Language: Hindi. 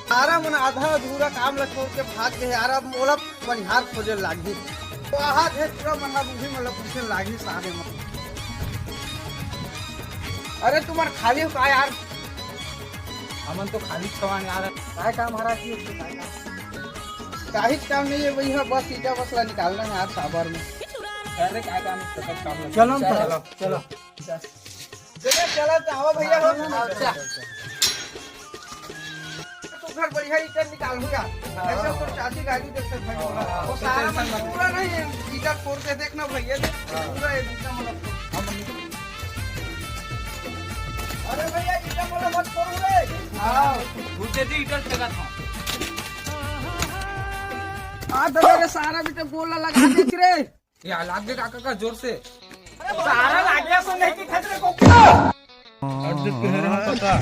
सारा मन आधा अधूरा काम ला छोड़ के भाग गए यार। अब मोला बनिहार खोजे लागी तो आहा थे पूरा मना बुझी मतलब पूछे लागी सारे मन। अरे तुम्हार खाली हो का यार? हमन तो खाली छवान यार, काय काम हरा की काही काम नहीं है, वही है बस ईटा बसला निकालना है यार साबर में। अरे क्या काम है, सब काम है। चलो चलो चलो चलो जाओ भैया हो। अच्छा तो घर बढ़िया ईटा निकाल हो यार। ऐसा तो चाची गाड़ी देख सकते हैं वो सारा मन पूरा नहीं ईटा फोड़ के देखना भैया पूरा ईटा मतलब। अरे भैया ईटा बोला मत फोड़ो रे। हां घुसे दी ईटा लगा था। आ दबे सारा बेटा गोला लगा देख रे। ये लाग दे काका जोर से। सारा लाग गया सो नहीं कि खतरे को। और देख के रहा काका।